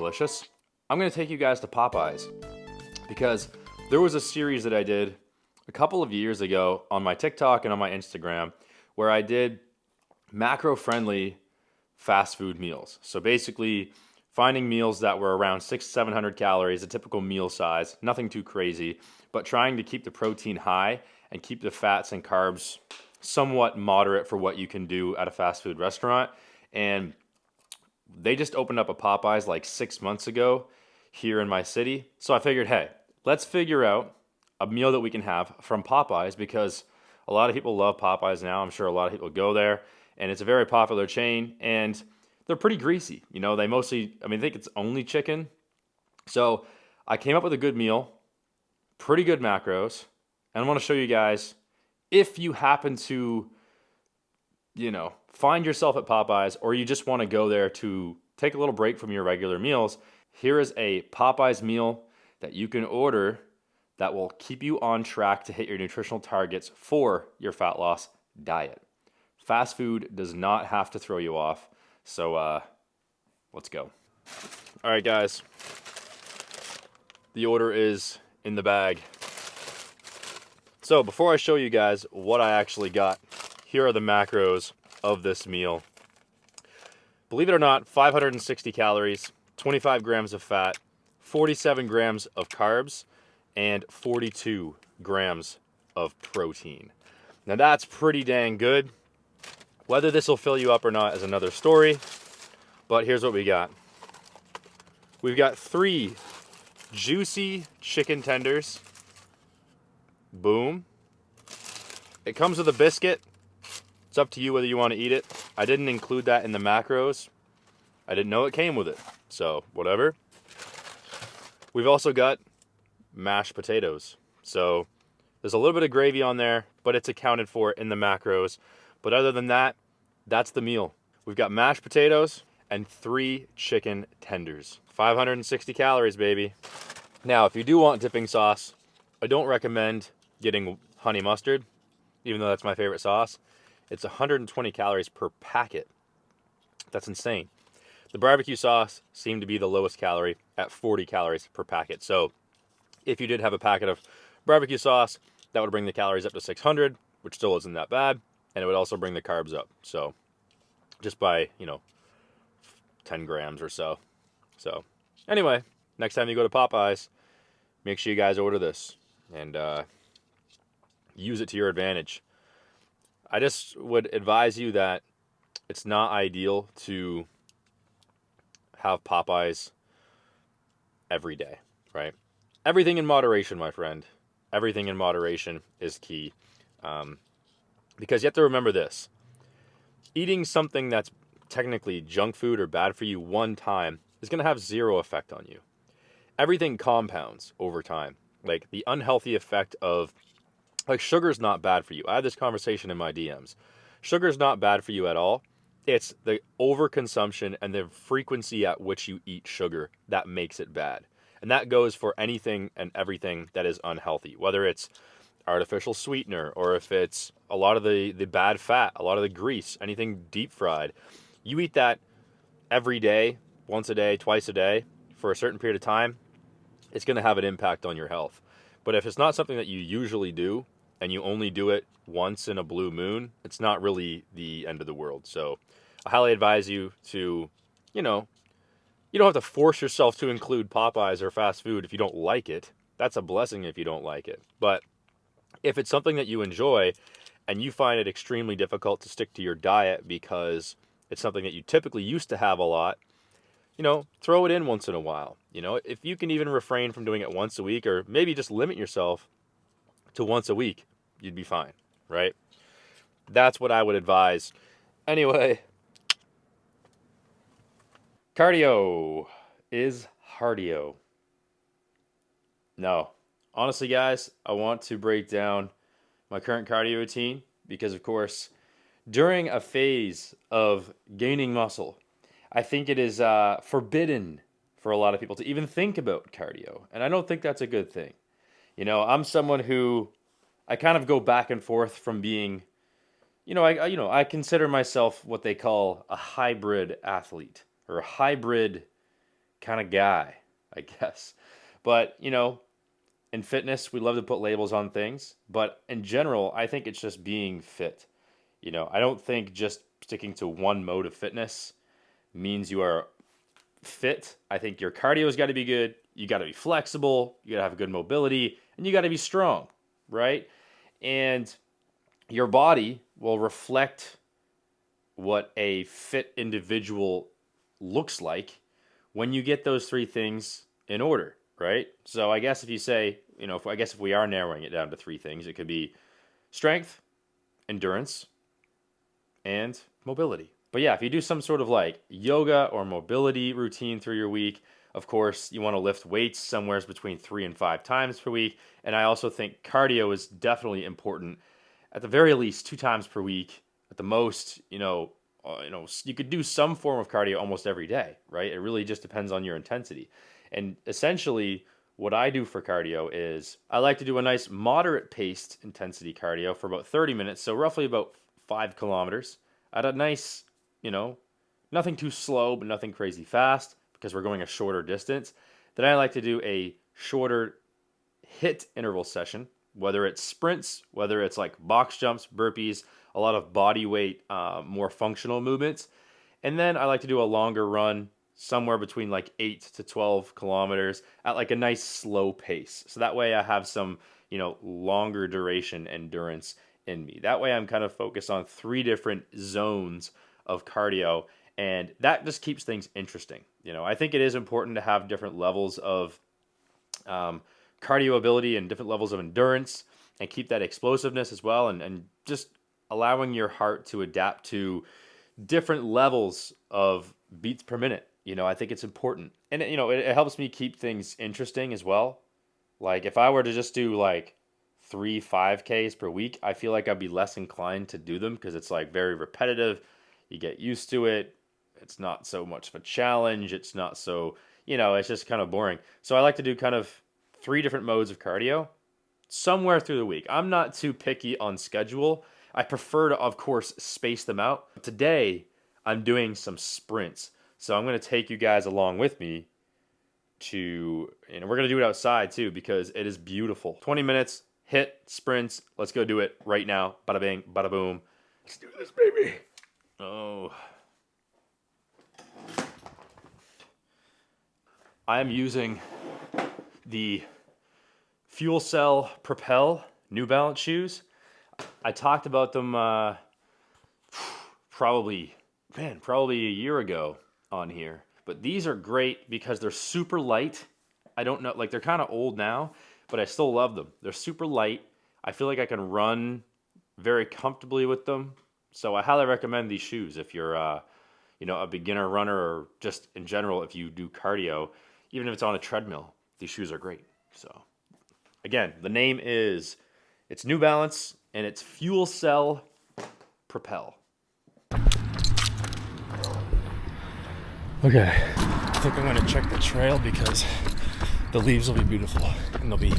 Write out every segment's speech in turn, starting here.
delicious. I'm going to take you guys to Popeyes because there was a series that I did a couple of years ago on my TikTok and on my Instagram where I did macro-friendly fast food meals. So basically finding meals that were around 600-700 calories, a typical meal size, nothing too crazy, but trying to keep the protein high and keep the fats and carbs somewhat moderate for what you can do at a fast food restaurant. And they just opened up a Popeyes like 6 months ago here in my city. So I figured, hey, let's figure out a meal that we can have from Popeyes because a lot of people love Popeyes now. I'm sure a lot of people go there, and it's a very popular chain, and they're pretty greasy. You know, they mostly, I think it's only chicken. So I came up with a good meal, pretty good macros, and I want to show you guys if you happen to, find yourself at Popeyes or you just want to go there to take a little break from your regular meals, here is a Popeyes meal that you can order that will keep you on track to hit your nutritional targets for your fat loss diet. Fast food does not have to throw you off, so let's go. All right, guys. The order is in the bag. So before I show you guys what I actually got, here are the macros of this meal. Believe it or not, 560 calories, 25 grams of fat, 47 grams of carbs, and 42 grams of protein. Now that's pretty dang good. Whether this will fill you up or not is another story, but here's what we got. We've got 3 juicy chicken tenders. Boom. It comes with a biscuit. It's up to you whether you want to eat it. I didn't include that in the macros. I didn't know it came with it, so whatever. We've also got mashed potatoes. So there's a little bit of gravy on there, but it's accounted for in the macros. But other than that, that's the meal. We've got mashed potatoes and 3 chicken tenders. 560 calories, baby. Now, if you do want dipping sauce, I don't recommend getting honey mustard, even though that's my favorite sauce. It's 120 calories per packet. That's insane. The barbecue sauce seemed to be the lowest calorie at 40 calories per packet. So if you did have a packet of barbecue sauce, that would bring the calories up to 600, which still isn't that bad. And it would also bring the carbs up. So just by, 10 grams or so. So anyway, next time you go to Popeyes, make sure you guys order this and use it to your advantage. I just would advise you that it's not ideal to have Popeyes every day, right? Everything in moderation, my friend. Everything in moderation is key. Because you have to remember this. Eating something that's technically junk food or bad for you one time is going to have zero effect on you. Everything compounds over time. Like the unhealthy effect of, sugar's not bad for you. I had this conversation in my DMs. Sugar's not bad for you at all. It's the overconsumption and the frequency at which you eat sugar that makes it bad. And that goes for anything and everything that is unhealthy, whether it's artificial sweetener or if it's a lot of the bad fat, a lot of the grease, anything deep fried. You eat that every day, once a day, twice a day, for a certain period of time, it's going to have an impact on your health. But if it's not something that you usually do and you only do it once in a blue moon, it's not really the end of the world. So I highly advise you to, you don't have to force yourself to include Popeyes or fast food if you don't like it. That's a blessing if you don't like it. But if it's something that you enjoy and you find it extremely difficult to stick to your diet because it's something that you typically used to have a lot, throw it in once in a while. If you can even refrain from doing it once a week or maybe just limit yourself to once a week, you'd be fine, right? That's what I would advise. Anyway, cardio is cardio. No, honestly, guys, I want to break down my current cardio routine because, of course, during a phase of gaining muscle, I think it is forbidden for a lot of people to even think about cardio. And I don't think that's a good thing. I'm someone who I kind of go back and forth from being, I consider myself what they call a hybrid athlete or a hybrid kind of guy, I guess. But, you know, in fitness, we love to put labels on things. But in general, I think it's just being fit. You know, I don't think just sticking to one mode of fitness means you are fit. I think your cardio's got to be good. You got to be flexible. You got to have good mobility, and you got to be strong, right? And your body will reflect what a fit individual looks like when you get those three things in order, right? So I guess if you say, you know, if we are narrowing it down to three things, it could be strength, endurance, and mobility. But yeah, if you do some sort of like yoga or mobility routine through your week, of course, you want to lift weights somewhere between 3 and 5 times per week. And I also think cardio is definitely important. At the very least, 2 times per week. At the most, you could do some form of cardio almost every day, right? It really just depends on your intensity. And essentially, what I do for cardio is I like to do a nice moderate paced intensity cardio for about 30 minutes, so roughly about 5 kilometers at a nice, nothing too slow, but nothing crazy fast because we're going a shorter distance. Then I like to do a shorter HIIT interval session, whether it's sprints, whether it's like box jumps, burpees, a lot of body weight, more functional movements. And then I like to do a longer run, somewhere between like 8 to 12 kilometers at like a nice slow pace. So that way I have some, longer duration endurance in me. That way I'm kind of focused on 3 different zones of cardio, and that just keeps things interesting. I think it is important to have different levels of cardio ability and different levels of endurance and keep that explosiveness as well, and just allowing your heart to adapt to different levels of beats per minute. I think it's important. And, it helps me keep things interesting as well. Like if I were to just do like 3 5Ks per week, I feel like I'd be less inclined to do them because it's like very repetitive. You get used to it. It's not so much of a challenge. It's not so, it's just kind of boring. So I like to do kind of 3 different modes of cardio somewhere through the week. I'm not too picky on schedule. I prefer to, of course, space them out. Today, I'm doing some sprints. So I'm going to take you guys along with me to, and we're going to do it outside too because it is beautiful. 20 minutes, HIIT, sprints. Let's go do it right now. Bada bing, bada boom. Let's do this, baby. Oh. I am using the Fuel Cell Propel New Balance shoes. I talked about them probably a year ago on here. But these are great because they're super light. I don't know, like they're kind of old now, but I still love them. They're super light. I feel like I can run very comfortably with them. So I highly recommend these shoes if you're a beginner runner or just in general if you do cardio, even if it's on a treadmill. These shoes are great. So again, the name is, it's New Balance and it's Fuel Cell Propel. Okay, I think I'm gonna check the trail because the leaves will be beautiful and there'll be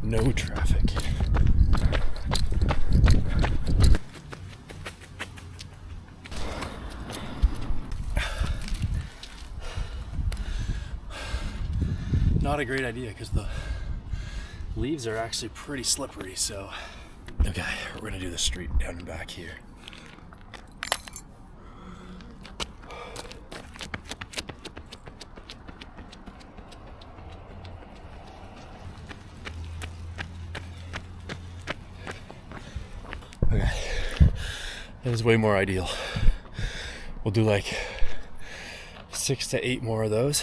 no traffic. Not a great idea because the leaves are actually pretty slippery, so. Okay, we're gonna do the street down and back here. Okay, that is way more ideal. We'll do like 6 to 8 more of those.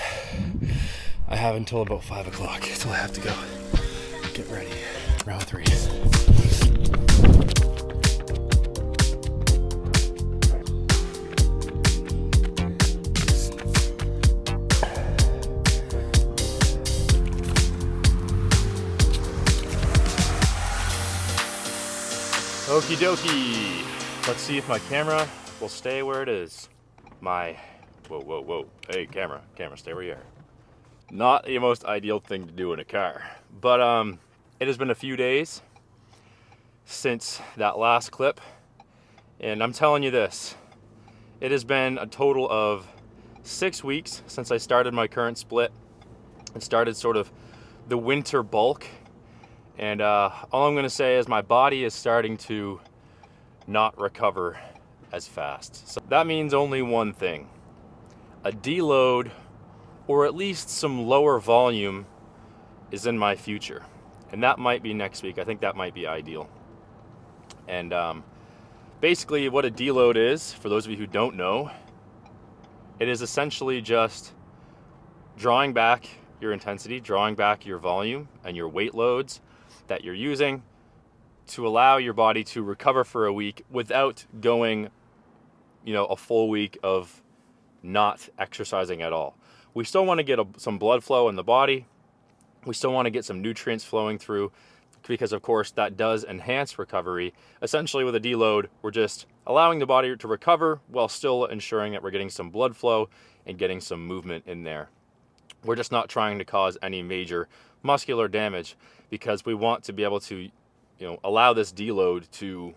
I have until about 5 o'clock until I have to go get ready. Round 3. Okie dokie. Let's see if my camera will stay where it is. Whoa. Hey, camera, stay where you are. Not the most ideal thing to do in a car. But it has been a few days since that last clip. And I'm telling you this, it has been a total of 6 weeks since I started my current split and started sort of the winter bulk. And all I'm going to say is my body is starting to not recover as fast. So that means only one thing: a deload, or at least some lower volume, is in my future. And that might be next week. I think that might be ideal. And basically what a deload is, for those of you who don't know, it is essentially just drawing back your intensity, drawing back your volume and your weight loads that you're using to allow your body to recover for a week without going, a full week of not exercising at all. We still want to get some blood flow in the body. We still want to get some nutrients flowing through, because of course that does enhance recovery. Essentially with a deload, we're just allowing the body to recover while still ensuring that we're getting some blood flow and getting some movement in there. We're just not trying to cause any major muscular damage, because we want to be able to, allow this deload to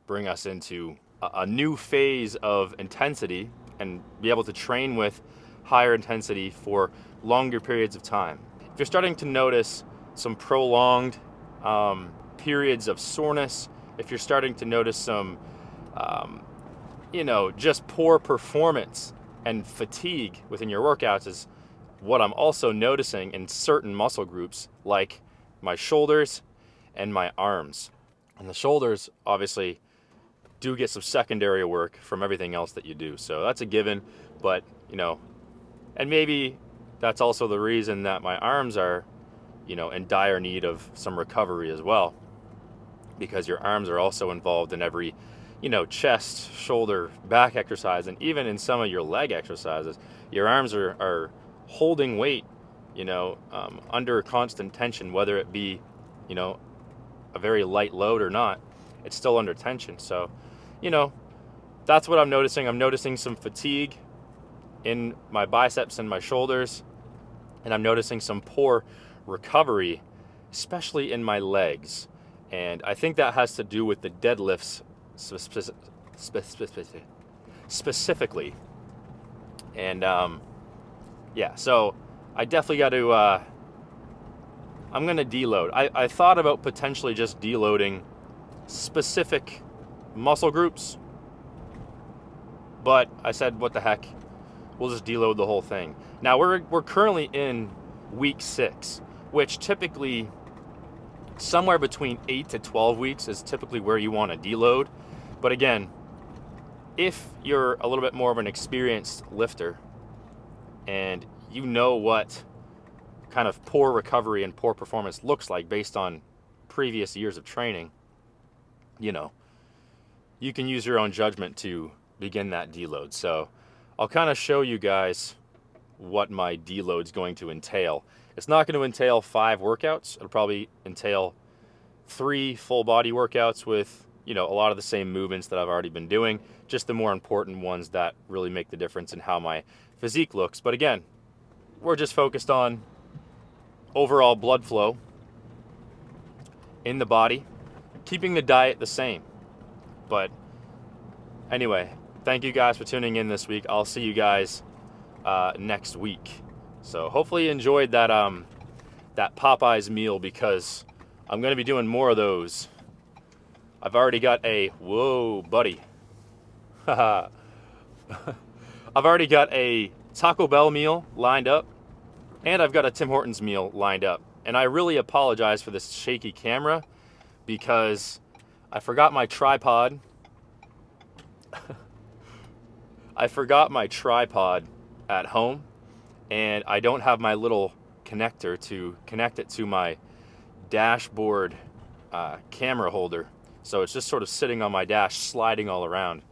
bring us into a new phase of intensity and be able to train with higher intensity for longer periods of time. If you're starting to notice some prolonged periods of soreness, if you're starting to notice some, just poor performance and fatigue within your workouts, is what I'm also noticing in certain muscle groups, like my shoulders and my arms. And the shoulders obviously do get some secondary work from everything else that you do. So that's a given, but, and maybe that's also the reason that my arms are, in dire need of some recovery as well, because your arms are also involved in every, chest, shoulder, back exercise, and even in some of your leg exercises. Your arms are holding weight, under constant tension, whether it be, a very light load or not, it's still under tension. So, that's what I'm noticing. I'm noticing some fatigue in my biceps and my shoulders, and I'm noticing some poor recovery, especially in my legs. And I think that has to do with the deadlifts specifically. And so I definitely got to, I'm going to deload. I thought about potentially just deloading specific muscle groups, but I said, what the heck, we'll just deload the whole thing. Now we're currently in week 6, which typically somewhere between 8 to 12 weeks is typically where you want to deload. But again, if you're a little bit more of an experienced lifter and you know what kind of poor recovery and poor performance looks like based on previous years of training, you can use your own judgment to begin that deload. So I'll kind of show you guys what my deload's going to entail. It's not going to entail 5 workouts. It'll probably entail 3 full body workouts with, a lot of the same movements that I've already been doing, just the more important ones that really make the difference in how my physique looks. But again, we're just focused on overall blood flow in the body, keeping the diet the same. But anyway, thank you guys for tuning in this week. I'll see you guys next week. So hopefully you enjoyed that that Popeyes meal, because I'm going to be doing more of those. I've already got whoa, buddy. I've already got a Taco Bell meal lined up, and I've got a Tim Hortons meal lined up. And I really apologize for this shaky camera, because I forgot my tripod. I forgot my tripod at home, and I don't have my little connector to connect it to my dashboard camera holder. So it's just sort of sitting on my dash, sliding all around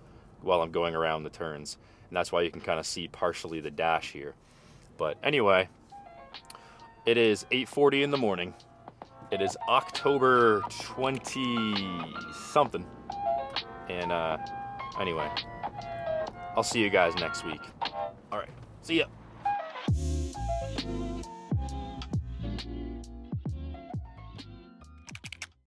while I'm going around the turns. And that's why you can kind of see partially the dash here. But anyway, it is 8:40 in the morning. It is October 20-something. And anyway, I'll see you guys next week. All right, see ya.